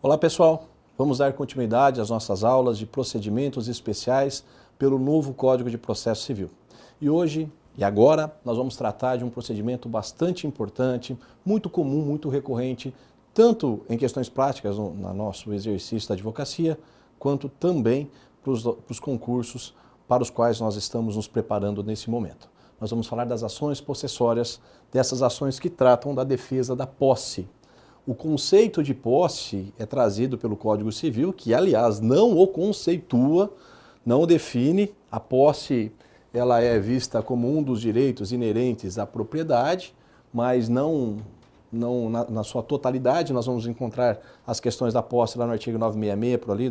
Olá pessoal, vamos dar continuidade às nossas aulas de procedimentos especiais pelo novo Código de Processo Civil. E hoje e agora nós vamos tratar de um procedimento bastante importante, muito comum, muito recorrente, tanto em questões práticas no nosso exercício da advocacia, quanto também para os concursos para os quais nós estamos nos preparando nesse momento. Nós vamos falar das ações possessórias, dessas ações que tratam da defesa da posse. O conceito de posse é trazido pelo Código Civil, que aliás não o conceitua, não o define. A posse ela é vista como um dos direitos inerentes à propriedade, mas não na sua totalidade. Nós vamos encontrar as questões da posse lá no artigo 966, por ali,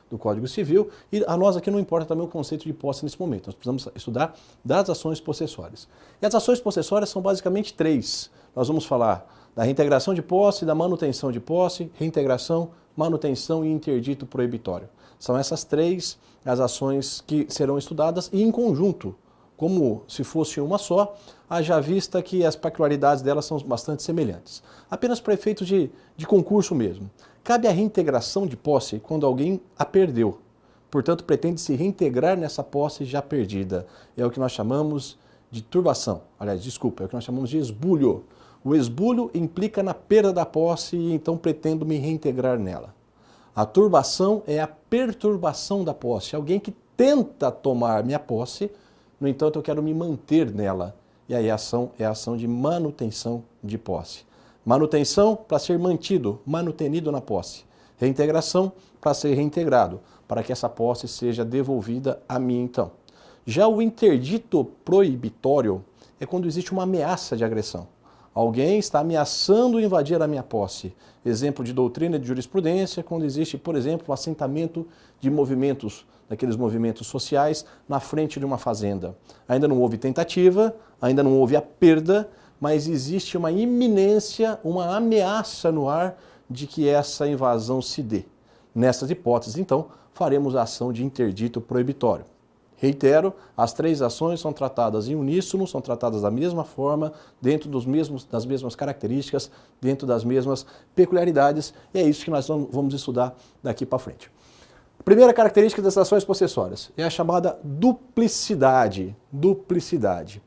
do Código Civil. E a nós aqui não importa também o conceito de posse nesse momento. Nós precisamos estudar das ações possessórias. E as ações possessórias são basicamente três. Nós vamos falar da reintegração de posse, da manutenção de posse, reintegração, manutenção e interdito proibitório. São essas três as ações que serão estudadas e em conjunto, como se fosse uma só, haja vista que as peculiaridades delas são bastante semelhantes. Apenas para efeitos de concurso mesmo. Cabe a reintegração de posse quando alguém a perdeu. Portanto, pretende se reintegrar nessa posse já perdida. É o que nós chamamos de turbação. Aliás, desculpa, é o que nós chamamos de esbulho. O esbulho implica na perda da posse e então pretendo me reintegrar nela. A turbação é a perturbação da posse. Alguém que tenta tomar minha posse, no entanto eu quero me manter nela. E aí a ação é a ação de manutenção de posse. Manutenção para ser mantido, manutenido na posse. Reintegração para ser reintegrado, para que essa posse seja devolvida a mim então. Já o interdito proibitório é quando existe uma ameaça de agressão. Alguém está ameaçando invadir a minha posse. Exemplo de doutrina de jurisprudência, quando existe, por exemplo, o assentamento de movimentos, daqueles movimentos sociais, na frente de uma fazenda. Ainda não houve tentativa, ainda não houve a perda, mas existe uma iminência, uma ameaça no ar de que essa invasão se dê. Nessas hipóteses, então, faremos a ação de interdito proibitório. Reitero, as três ações são tratadas em uníssono, são tratadas da mesma forma, dentro das mesmas características, dentro das mesmas peculiaridades, e é isso que nós vamos estudar daqui para frente. A primeira característica das ações possessórias é a chamada duplicidade. Duplicidade.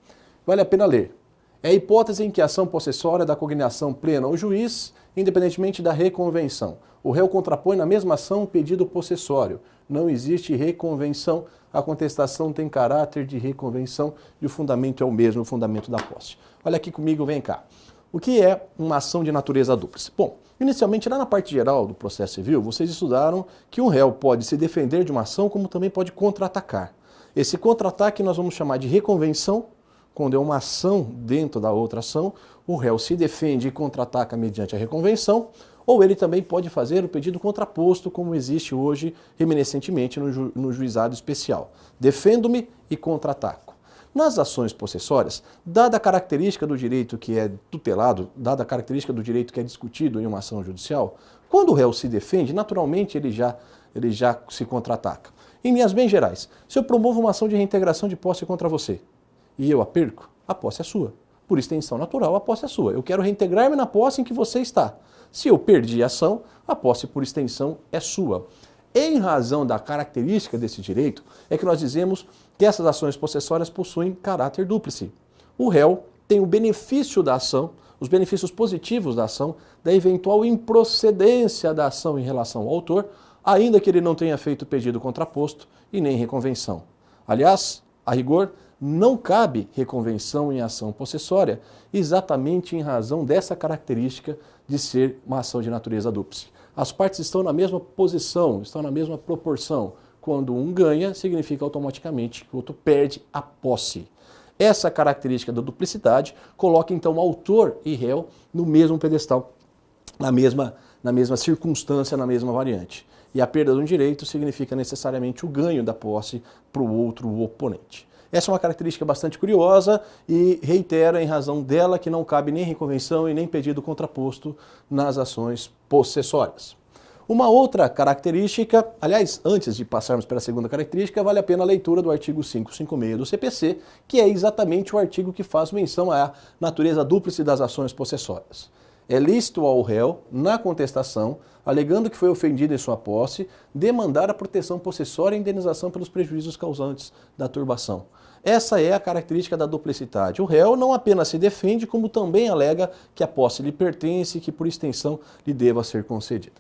Vale a pena ler. É a hipótese em que a ação possessória dá cognação plena ao juiz, independentemente da reconvenção. O réu contrapõe na mesma ação o pedido possessório. Não existe reconvenção, a contestação tem caráter de reconvenção e o fundamento é o mesmo, o fundamento da posse. Olha aqui comigo, vem cá. O que é uma ação de natureza dúplice? Bom, inicialmente lá na parte geral do processo civil, vocês estudaram que um réu pode se defender de uma ação como também pode contra-atacar. Esse contra-ataque nós vamos chamar de reconvenção. Quando é uma ação dentro da outra ação, o réu se defende e contra-ataca mediante a reconvenção, ou ele também pode fazer o pedido contraposto, como existe hoje reminiscentemente no juizado especial. Defendo-me e contra-ataco. Nas ações possessórias, dada a característica do direito que é tutelado, dada a característica do direito que é discutido em uma ação judicial, quando o réu se defende, naturalmente ele já se contra-ataca. Em linhas bem gerais, se eu promovo uma ação de reintegração de posse contra você, e eu a perco, a posse é sua. Por extensão natural, a posse é sua. Eu quero reintegrar-me na posse em que você está. Se eu perdi a ação, a posse por extensão é sua. Em razão da característica desse direito, é que nós dizemos que essas ações possessórias possuem caráter dúplice. O réu tem o benefício da ação, os benefícios positivos da ação, da eventual improcedência da ação em relação ao autor, ainda que ele não tenha feito pedido contraposto e nem reconvenção. Aliás, a rigor, não cabe reconvenção em ação possessória, exatamente em razão dessa característica de ser uma ação de natureza dúplice. As partes estão na mesma posição, estão na mesma proporção. Quando um ganha, significa automaticamente que o outro perde a posse. Essa característica da duplicidade coloca então autor e réu no mesmo pedestal, na mesma circunstância, na mesma variante. E a perda de um direito significa necessariamente o ganho da posse para o outro oponente. Essa é uma característica bastante curiosa e reitero em razão dela que não cabe nem reconvenção e nem pedido contraposto nas ações possessórias. Uma outra característica, aliás, antes de passarmos para a segunda característica, vale a pena a leitura do artigo 556 do CPC, que é exatamente o artigo que faz menção à natureza dúplice das ações possessórias. É lícito ao réu, na contestação, alegando que foi ofendido em sua posse, demandar a proteção possessória e indenização pelos prejuízos causantes da turbação. Essa é a característica da duplicidade. O réu não apenas se defende, como também alega que a posse lhe pertence e que, por extensão, lhe deva ser concedida.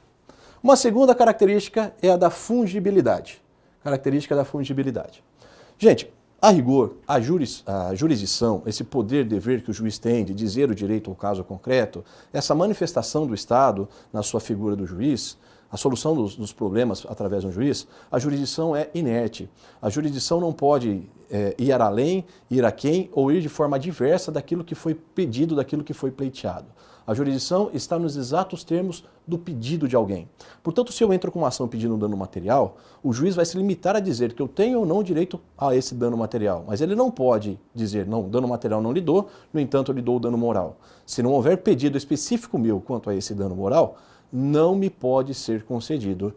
Uma segunda característica é a da fungibilidade. Característica da fungibilidade. Gente, a rigor, a jurisdição, esse poder-dever que o juiz tem de dizer o direito ao caso concreto, essa manifestação do Estado na sua figura do juiz, a solução dos problemas através de um juiz, a jurisdição é inerte. A jurisdição não pode ir além, ir aquém ou ir de forma diversa daquilo que foi pedido, daquilo que foi pleiteado. A jurisdição está nos exatos termos do pedido de alguém. Portanto, se eu entro com uma ação pedindo um dano material, o juiz vai se limitar a dizer que eu tenho ou não direito a esse dano material. Mas ele não pode dizer, não, dano material não lhe dou, no entanto, eu lhe dou o dano moral. Se não houver pedido específico meu quanto a esse dano moral, não me pode ser concedido.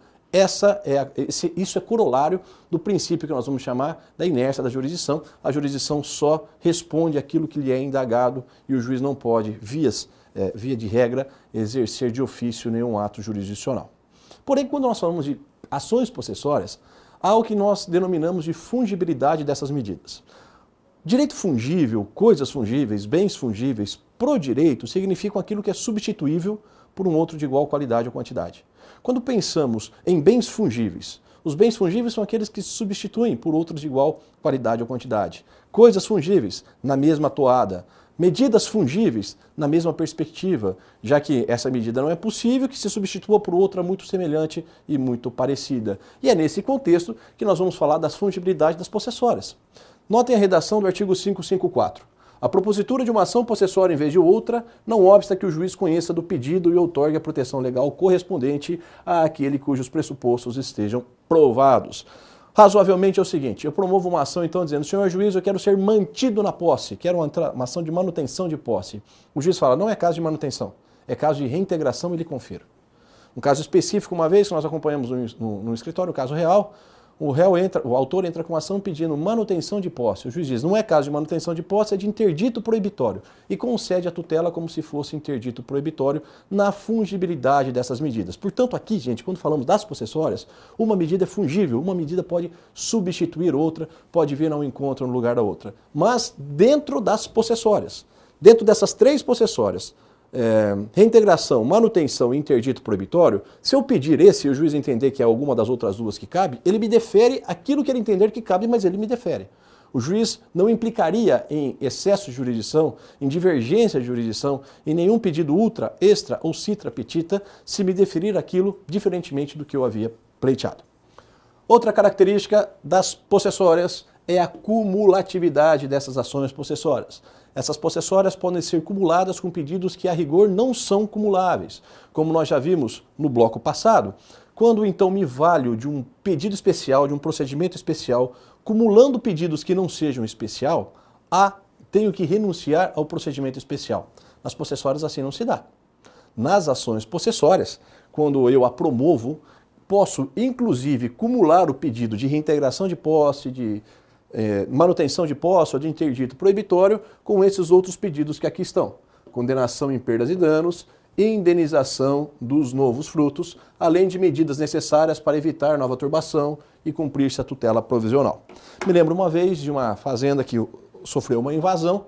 Isso é corolário do princípio que nós vamos chamar da inércia da jurisdição. A jurisdição só responde aquilo que lhe é indagado e o juiz não pode, via de regra, exercer de ofício nenhum ato jurisdicional. Porém, quando nós falamos de ações possessórias, há o que nós denominamos de fungibilidade dessas medidas. Direito fungível, coisas fungíveis, bens fungíveis, pro direito, significam aquilo que é substituível por um outro de igual qualidade ou quantidade. Quando pensamos em bens fungíveis, os bens fungíveis são aqueles que se substituem por outros de igual qualidade ou quantidade. Coisas fungíveis, na mesma toada. Medidas fungíveis, na mesma perspectiva, já que essa medida não é possível que se substitua por outra muito semelhante e muito parecida. E é nesse contexto que nós vamos falar das fungibilidades das possessórias. Notem a redação do artigo 554. A propositura de uma ação possessória em vez de outra não obsta que o juiz conheça do pedido e outorgue a proteção legal correspondente àquele cujos pressupostos estejam provados. Razoavelmente é o seguinte, eu promovo uma ação então dizendo, senhor juiz, eu quero ser mantido na posse, quero uma ação de manutenção de posse. O juiz fala, não é caso de manutenção, é caso de reintegração e lhe confiro. Um caso específico, uma vez que nós acompanhamos no escritório, o caso real, o autor entra com ação pedindo manutenção de posse. O juiz diz, não é caso de manutenção de posse, é de interdito proibitório. E concede a tutela como se fosse interdito proibitório na fungibilidade dessas medidas. Portanto, aqui, gente, quando falamos das possessórias, uma medida é fungível, uma medida pode substituir outra, pode vir ao encontro no lugar da outra. Mas dentro das possessórias, dentro dessas três possessórias, reintegração, manutenção e interdito proibitório, se eu pedir esse e o juiz entender que é alguma das outras duas que cabe, ele me defere aquilo que ele entender que cabe, mas ele me defere. O juiz não implicaria em excesso de jurisdição, em divergência de jurisdição, em nenhum pedido ultra, extra ou citra petita, se me deferir aquilo diferentemente do que eu havia pleiteado. Outra característica das possessórias é a cumulatividade dessas ações possessórias. Essas possessórias podem ser cumuladas com pedidos que, a rigor, não são cumuláveis, como nós já vimos no bloco passado, quando então me valho de um pedido especial, de um procedimento especial, cumulando pedidos que não sejam especial, tenho que renunciar ao procedimento especial. Nas possessórias assim não se dá. Nas ações possessórias, quando eu a promovo, posso inclusive cumular o pedido de reintegração de posse, de manutenção de posse ou de interdito proibitório com esses outros pedidos que aqui estão. Condenação em perdas e danos, indenização dos novos frutos, além de medidas necessárias para evitar nova turbação e cumprir-se a tutela provisional. Me lembro uma vez de uma fazenda que sofreu uma invasão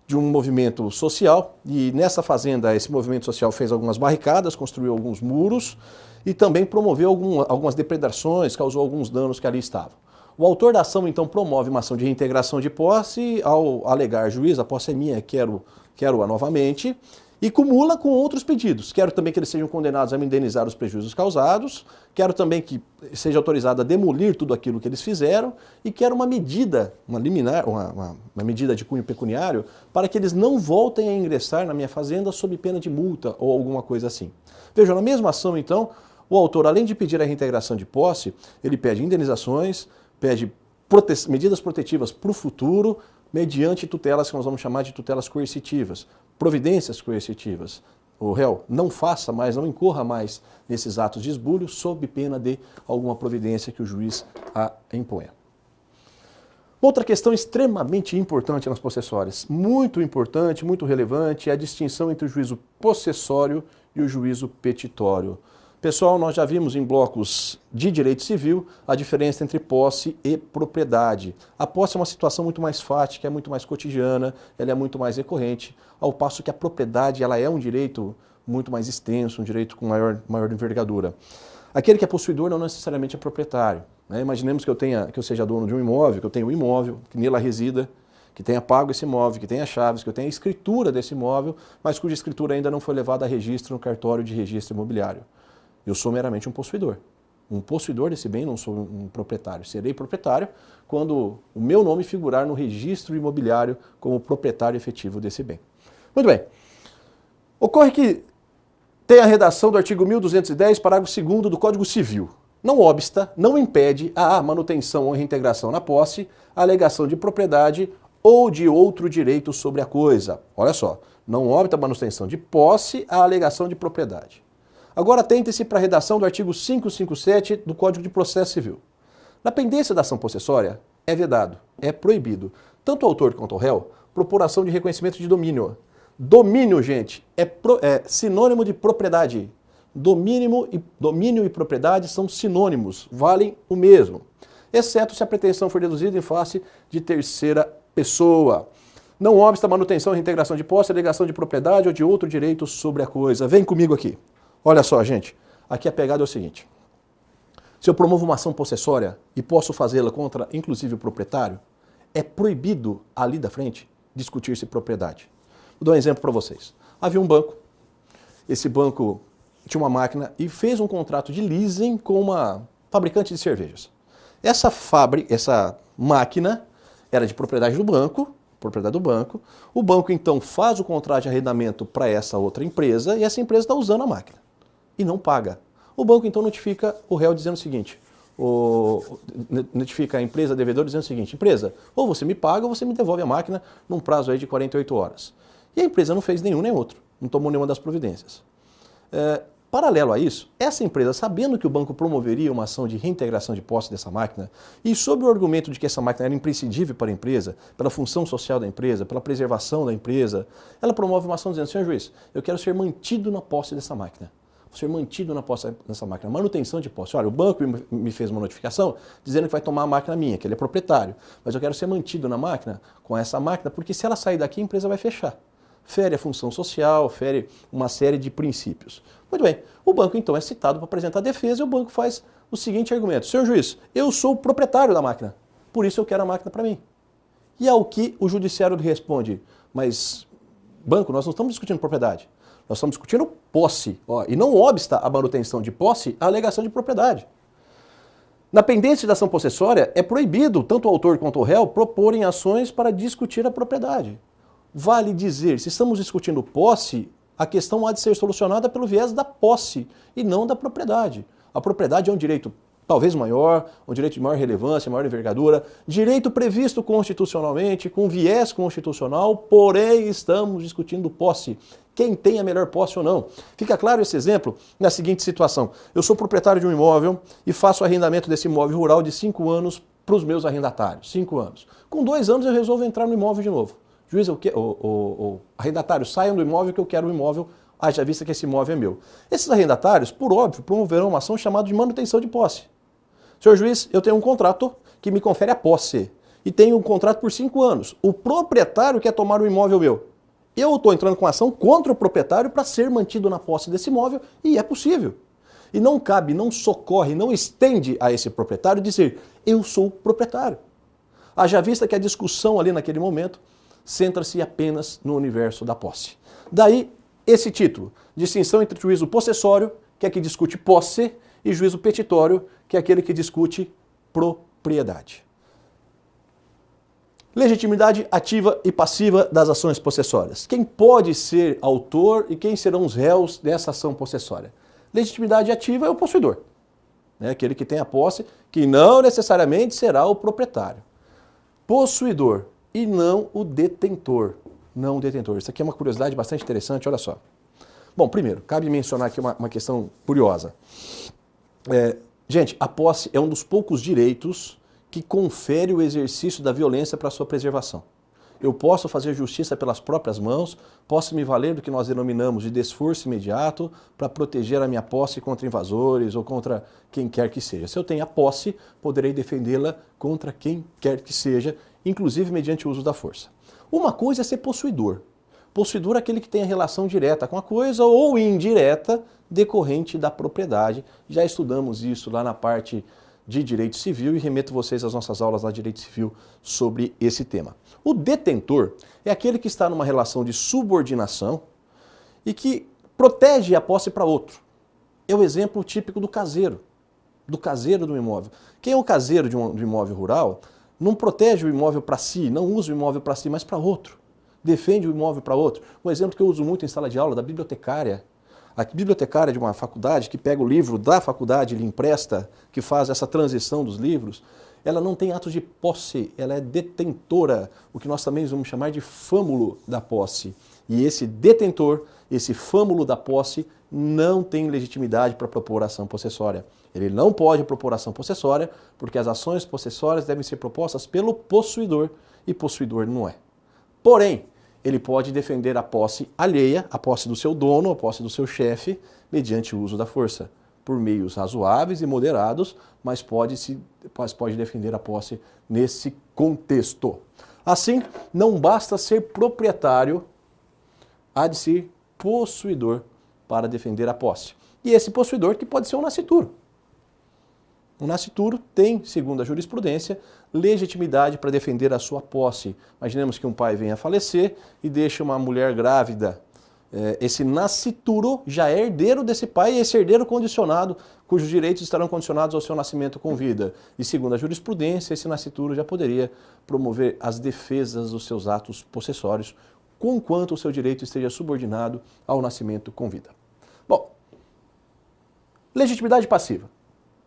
de um movimento social e nessa fazenda esse movimento social fez algumas barricadas, construiu alguns muros e também promoveu algumas depredações, causou alguns danos que ali estavam. O autor da ação, então, promove uma ação de reintegração de posse ao alegar, juiz, a posse é minha, quero-a novamente, e cumula com outros pedidos. Quero também que eles sejam condenados a me indenizar os prejuízos causados, quero também que seja autorizado a demolir tudo aquilo que eles fizeram e quero uma medida, uma liminar, uma medida de cunho pecuniário para que eles não voltem a ingressar na minha fazenda sob pena de multa ou alguma coisa assim. Vejam, na mesma ação, então, o autor, além de pedir a reintegração de posse, ele pede indenizações, pede medidas protetivas para o futuro, mediante tutelas que nós vamos chamar de tutelas coercitivas, providências coercitivas. O réu não faça mais, não incorra mais nesses atos de esbulho, sob pena de alguma providência que o juiz a imponha. Outra questão extremamente importante nas possessórias, muito importante, muito relevante, é a distinção entre o juízo possessório e o juízo petitório. Pessoal, nós já vimos em blocos de direito civil a diferença entre posse e propriedade. A posse é uma situação muito mais fática, é muito mais cotidiana, ela é muito mais recorrente, ao passo que a propriedade ela é um direito muito mais extenso, um direito com maior envergadura. Aquele que é possuidor não necessariamente é proprietário. Né? Imaginemos que eu seja dono de um imóvel, que eu tenha um imóvel, que nele resida, que tenha pago esse imóvel, que tenha chaves, que eu tenha a escritura desse imóvel, mas cuja escritura ainda não foi levada a registro no cartório de registro imobiliário. Eu sou meramente um possuidor. Um possuidor desse bem, não sou um proprietário. Serei proprietário quando o meu nome figurar no registro imobiliário como proprietário efetivo desse bem. Muito bem. Ocorre que tem a redação do artigo 1210, parágrafo 2º do Código Civil. Não obsta, não impede a manutenção ou reintegração na posse, a alegação de propriedade ou de outro direito sobre a coisa. Olha só, não obsta a manutenção de posse, a alegação de propriedade. Agora atente-se para a redação do artigo 557 do Código de Processo Civil. Na pendência da ação possessória, é vedado, é proibido, tanto ao autor quanto ao réu, propor ação de reconhecimento de domínio. Domínio, gente, é sinônimo de propriedade. Domínio e propriedade são sinônimos, valem o mesmo, exceto se a pretensão for deduzida em face de terceira pessoa. Não obsta a manutenção, reintegração de posse, alegação de propriedade ou de outro direito sobre a coisa. Vem comigo aqui. Olha só, gente, aqui a pegada é o seguinte. Se eu promovo uma ação possessória e posso fazê-la contra, inclusive, o proprietário, é proibido, ali da frente, discutir-se propriedade. Vou dar um exemplo para vocês. Havia um banco, esse banco tinha uma máquina e fez um contrato de leasing com uma fabricante de cervejas. Essa máquina era de propriedade do banco, o banco então faz o contrato de arrendamento para essa outra empresa e essa empresa está usando a máquina e não paga. O banco então notifica o réu dizendo o seguinte, notifica a empresa devedora dizendo o seguinte, empresa, ou você me paga ou você me devolve a máquina num prazo aí de 48 horas. E a empresa não fez nenhum nem outro, não tomou nenhuma das providências. Paralelo a isso, essa empresa, sabendo que o banco promoveria uma ação de reintegração de posse dessa máquina, e sob o argumento de que essa máquina era imprescindível para a empresa, pela função social da empresa, pela preservação da empresa, ela promove uma ação dizendo, senhor juiz, eu quero ser mantido na posse dessa máquina. Ser mantido na posse dessa máquina, manutenção de posse. Olha, o banco me fez uma notificação dizendo que vai tomar a máquina minha, que ele é proprietário, mas eu quero ser mantido na máquina, com essa máquina, porque se ela sair daqui, a empresa vai fechar. Fere a função social, fere uma série de princípios. Muito bem, o banco então é citado para apresentar a defesa e o banco faz o seguinte argumento. Senhor juiz, eu sou o proprietário da máquina, por isso eu quero a máquina para mim. E ao que o judiciário responde, mas banco, nós não estamos discutindo propriedade, nós estamos discutindo posse. E não obsta a manutenção de posse a alegação de propriedade. Na pendência da ação possessória, é proibido tanto o autor quanto o réu proporem ações para discutir a propriedade. Vale dizer, se estamos discutindo posse, a questão há de ser solucionada pelo viés da posse e não da propriedade. A propriedade é um direito talvez maior, um direito de maior relevância, maior envergadura, direito previsto constitucionalmente, com viés constitucional, porém estamos discutindo posse. Quem tem a melhor posse ou não. Fica claro esse exemplo na seguinte situação. Eu sou proprietário de um imóvel e faço arrendamento desse imóvel rural de 5 anos para os meus arrendatários. 5 anos. Com 2 anos eu resolvo entrar no imóvel de novo. Juiz, arrendatários, saiam do imóvel que eu quero o imóvel, haja vista que esse imóvel é meu. Esses arrendatários, por óbvio, promoverão uma ação chamada de manutenção de posse. Senhor juiz, eu tenho um contrato que me confere a posse e tenho um contrato por 5 anos. O proprietário quer tomar o imóvel meu. Eu estou entrando com ação contra o proprietário para ser mantido na posse desse imóvel e é possível. E não cabe, não socorre, não estende a esse proprietário dizer, eu sou proprietário. Haja vista que a discussão ali naquele momento centra-se apenas no universo da posse. Daí esse título, distinção entre juízo possessório, que é que discute posse, e juízo petitório, que é aquele que discute propriedade. Legitimidade ativa e passiva das ações possessórias. Quem pode ser autor e quem serão os réus dessa ação possessória? Legitimidade ativa é o possuidor, né? Aquele que tem a posse, que não necessariamente será o proprietário. Possuidor e não o detentor. Não o detentor. Isso aqui é uma curiosidade bastante interessante, olha só. Bom, primeiro, cabe mencionar aqui uma questão curiosa. Gente, a posse é um dos poucos direitos que confere o exercício da violência para sua preservação. Eu posso fazer justiça pelas próprias mãos, posso me valer do que nós denominamos de desforço imediato para proteger a minha posse contra invasores ou contra quem quer que seja. Se eu tenho a posse, poderei defendê-la contra quem quer que seja, inclusive mediante o uso da força. Uma coisa é ser possuidor. Possuidor é aquele que tem a relação direta com a coisa ou indireta decorrente da propriedade. Já estudamos isso lá na parte de Direito Civil e remeto vocês às nossas aulas lá de Direito Civil sobre esse tema. O detentor é aquele que está numa relação de subordinação e que protege a posse para outro. É o exemplo típico do caseiro do imóvel. Quem é o caseiro de um imóvel rural não protege o imóvel para si, não usa o imóvel para si, mas para outro. Defende o imóvel para outro. Um exemplo que eu uso muito em sala de aula da bibliotecária. A bibliotecária de uma faculdade que pega o livro da faculdade e lhe empresta, que faz essa transição dos livros, ela não tem atos de posse, ela é detentora, o que nós também vamos chamar de fâmulo da posse. E esse detentor, esse fâmulo da posse, não tem legitimidade para propor ação possessória. Ele não pode propor ação possessória, porque as ações possessórias devem ser propostas pelo possuidor, e possuidor não é. Porém, ele pode defender a posse alheia, a posse do seu dono, a posse do seu chefe, mediante o uso da força, por meios razoáveis e moderados, mas pode defender a posse nesse contexto. Assim, não basta ser proprietário, há de ser possuidor para defender a posse. E esse possuidor que pode ser um nascituro. O nascituro tem, segundo a jurisprudência, legitimidade para defender a sua posse. Imaginemos que um pai venha a falecer e deixa uma mulher grávida. Esse nascituro já é herdeiro desse pai e esse herdeiro condicionado, cujos direitos estarão condicionados ao seu nascimento com vida. E segundo a jurisprudência, esse nascituro já poderia promover as defesas dos seus atos possessórios, conquanto o seu direito esteja subordinado ao nascimento com vida. Bom, legitimidade passiva.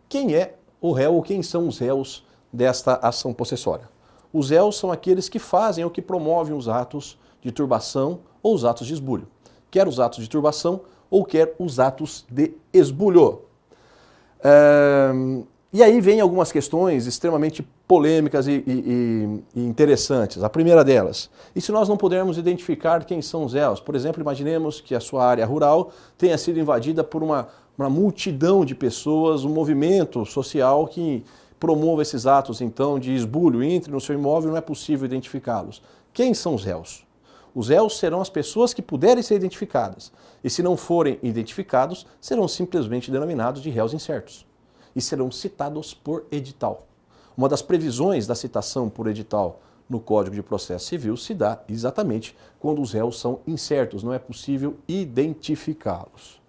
Quem é o réu ou quem são os réus desta ação possessória? Os réus são aqueles que fazem ou que promovem os atos de turbação ou os atos de esbulho. Quer os atos de turbação ou quer os atos de esbulho. E aí vem algumas questões extremamente polêmicas e interessantes. A primeira delas, e se nós não pudermos identificar quem são os réus? Por exemplo, imaginemos que a sua área rural tenha sido invadida por uma multidão de pessoas, um movimento social que promova esses atos, então, de esbulho, entre no seu imóvel, não é possível identificá-los. Quem são os réus? Os réus serão as pessoas que puderem ser identificadas. E se não forem identificados, serão simplesmente denominados de réus incertos. E serão citados por edital. Uma das previsões da citação por edital no Código de Processo Civil se dá exatamente quando os réus são incertos, não é possível identificá-los.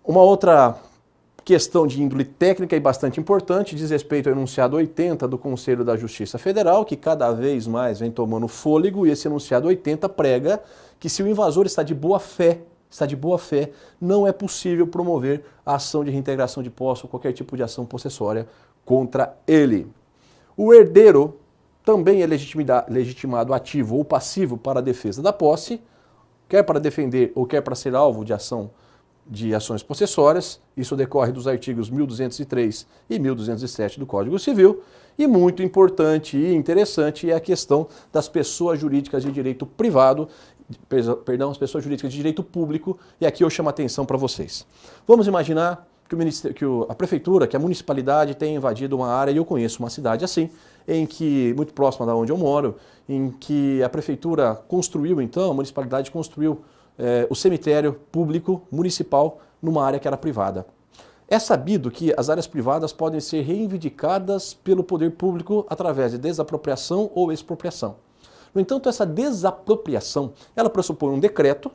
Uma outra questão de índole técnica e bastante importante diz respeito ao enunciado 80 do Conselho da Justiça Federal, que cada vez mais vem tomando fôlego, e esse enunciado 80 prega que se o invasor está de boa fé, não é possível promover a ação de reintegração de posse ou qualquer tipo de ação possessória contra ele. O herdeiro também é legitimado ativo ou passivo para a defesa da posse, quer para defender ou quer para ser alvo de ações possessórias. Isso decorre dos artigos 1203 e 1207 do Código Civil. E muito importante e interessante é a questão das pessoas jurídicas de direito privado, as pessoas jurídicas de direito público, e aqui eu chamo a atenção para vocês. Vamos imaginar que a prefeitura, que a municipalidade tenha invadido uma área, e eu conheço uma cidade assim, muito próxima da onde eu moro, em que a prefeitura construiu, então, a municipalidade construiu o cemitério público municipal numa área que era privada. É sabido que as áreas privadas podem ser reivindicadas pelo poder público através de desapropriação ou expropriação. No entanto, essa desapropriação, ela pressupõe um decreto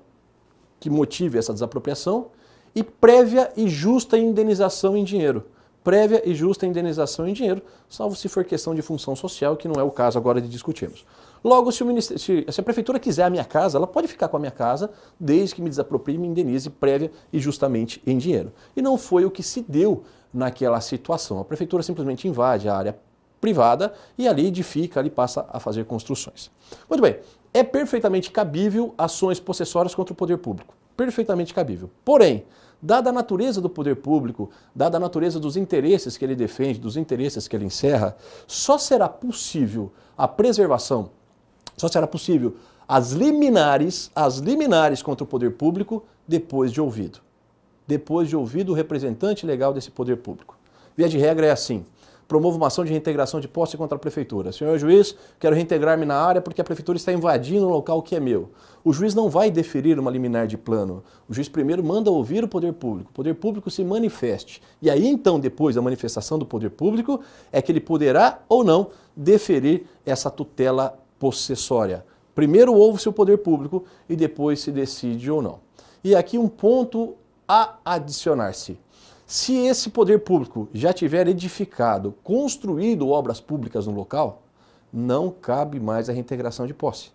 que motive essa desapropriação e prévia e justa indenização em dinheiro. Prévia e justa indenização em dinheiro, salvo se for questão de função social, que não é o caso agora de discutirmos. Logo, se a prefeitura quiser a minha casa, ela pode ficar com a minha casa, desde que me desaproprie e me indenize prévia e justamente em dinheiro. E não foi o que se deu naquela situação. A prefeitura simplesmente invade a área privada e ali edifica, ali passa a fazer construções. Muito bem, é perfeitamente cabível ações possessórias contra o poder público. perfeitamente cabível. Porém, dada a natureza do poder público, dada a natureza dos interesses que ele defende, dos interesses que ele encerra, só será possível a preservação, só será possível as liminares contra o poder público depois de ouvido. Depois de ouvido o representante legal desse poder público. Via de regra é assim: promova uma ação de reintegração de posse contra a prefeitura. Senhor juiz, quero reintegrar-me na área porque a prefeitura está invadindo um local que é meu. O juiz não vai deferir uma liminar de plano. O juiz primeiro manda ouvir o poder público se manifeste. E aí então, depois da manifestação do poder público, é que ele poderá ou não deferir essa tutela possessória. Primeiro ouve-se o poder público e depois se decide ou não. E aqui um ponto a adicionar-se. Se esse poder público já tiver edificado, construído obras públicas no local, não cabe mais a reintegração de posse.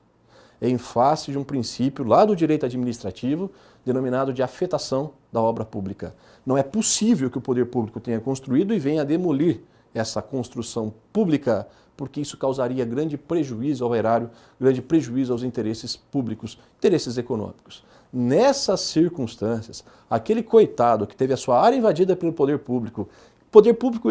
Em face de um princípio lá do direito administrativo, denominado de afetação da obra pública. Não é possível que o poder público tenha construído e venha demolir essa construção pública, porque isso causaria grande prejuízo ao erário, grande prejuízo aos interesses públicos, interesses econômicos. Nessas circunstâncias, aquele coitado que teve a sua área invadida pelo poder público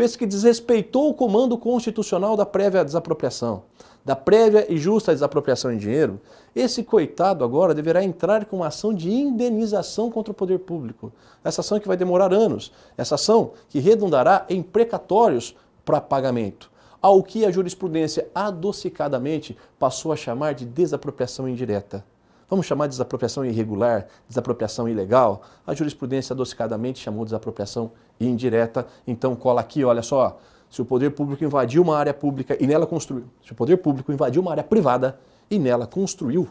esse que desrespeitou o comando constitucional da prévia desapropriação, da prévia e justa desapropriação em dinheiro, esse coitado agora deverá entrar com uma ação de indenização contra o poder público. Essa ação que vai demorar anos, essa ação que redundará em precatórios para pagamento, ao que a jurisprudência adocicadamente passou a chamar de desapropriação indireta. Vamos chamar de desapropriação irregular, desapropriação ilegal? A jurisprudência adocicadamente chamou de desapropriação indireta. Então cola aqui, olha só, se o poder público invadiu uma área pública e nela construiu, se o poder público invadiu uma área privada e nela construiu,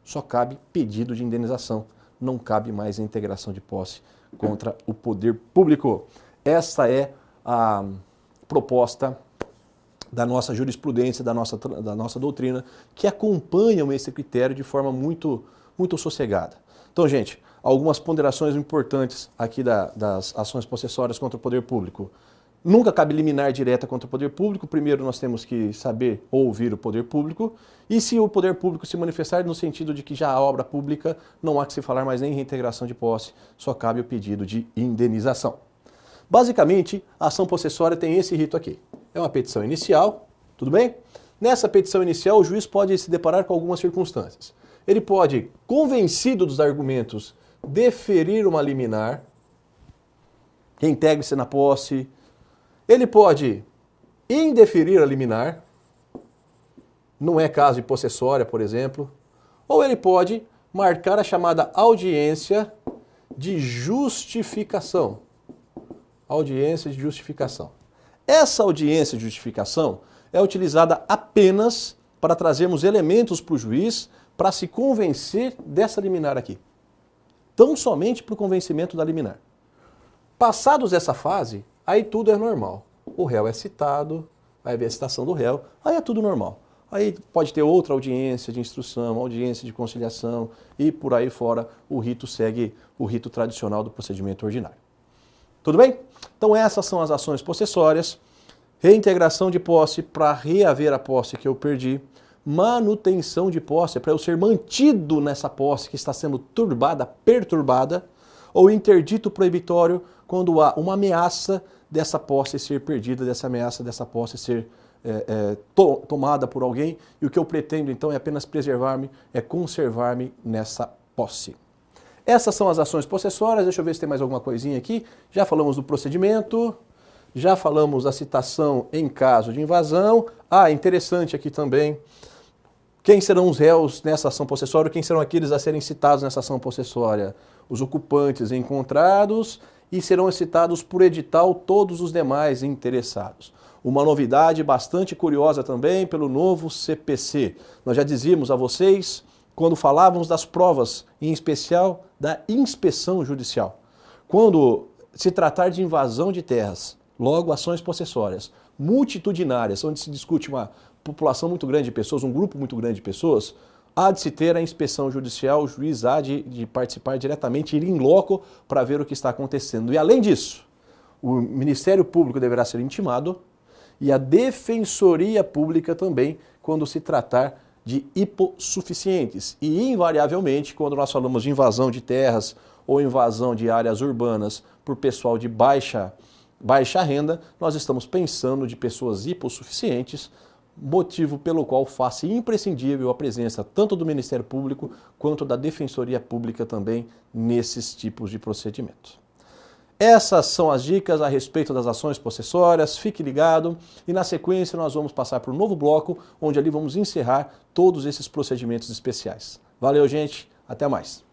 só cabe pedido de indenização, não cabe mais a integração de posse contra o poder público. Essa é a proposta da nossa jurisprudência, da nossa doutrina, que acompanham esse critério de forma muito sossegada. Então, gente, algumas ponderações importantes aqui das ações possessórias contra o poder público. Nunca cabe liminar direta contra o poder público. Primeiro nós temos que saber ouvir o poder público. E se o poder público se manifestar no sentido de que já há obra pública, não há que se falar mais nem em reintegração de posse, só cabe o pedido de indenização. Basicamente, a ação possessória tem esse rito aqui. É uma petição inicial, tudo bem? Nessa petição inicial, o juiz pode se deparar com algumas circunstâncias. Ele pode, convencido dos argumentos, deferir uma liminar, reintegre-se na posse. Ele pode indeferir a liminar, não é caso de possessória, por exemplo. Ou ele pode marcar a chamada audiência de justificação. Audiência de justificação. Essa audiência de justificação é utilizada apenas para trazermos elementos para o juiz para se convencer dessa liminar aqui. Tão somente para o convencimento da liminar. Passados essa fase, aí tudo é normal. O réu é citado, vai haver a citação do réu, aí é tudo normal. Aí pode ter outra audiência de instrução, audiência de conciliação e por aí fora o rito segue o rito tradicional do procedimento ordinário. Tudo bem? Então essas são as ações possessórias, reintegração de posse para reaver a posse que eu perdi, manutenção de posse para eu ser mantido nessa posse que está sendo perturbada, ou interdito proibitório quando há uma ameaça dessa posse ser perdida, dessa ameaça dessa posse ser tomada por alguém, e o que eu pretendo então é apenas preservar-me, é conservar-me nessa posse. Essas são as ações possessórias. Deixa eu ver se tem mais alguma coisinha aqui. Já falamos do procedimento, já falamos da citação em caso de invasão. Interessante aqui também, quem serão os réus nessa ação possessória, quem serão aqueles a serem citados nessa ação possessória? Os ocupantes encontrados e serão citados por edital todos os demais interessados. Uma novidade bastante curiosa também pelo novo CPC. Nós já dizíamos a vocês, quando falávamos das provas, em especial da inspeção judicial. Quando se tratar de invasão de terras, logo ações possessórias, multitudinárias, onde se discute uma população muito grande de pessoas, um grupo muito grande de pessoas, há de se ter a inspeção judicial, o juiz há de participar diretamente, ir em loco para ver o que está acontecendo. E além disso, o Ministério Público deverá ser intimado e a Defensoria Pública também, quando se tratar de hipossuficientes. E, invariavelmente, quando nós falamos de invasão de terras ou invasão de áreas urbanas por pessoal de baixa renda, nós estamos pensando de pessoas hipossuficientes, motivo pelo qual faz imprescindível a presença tanto do Ministério Público quanto da Defensoria Pública também nesses tipos de procedimento. Essas são as dicas a respeito das ações possessórias, fique ligado e na sequência nós vamos passar para um novo bloco, onde ali vamos encerrar todos esses procedimentos especiais. Valeu, gente, até mais!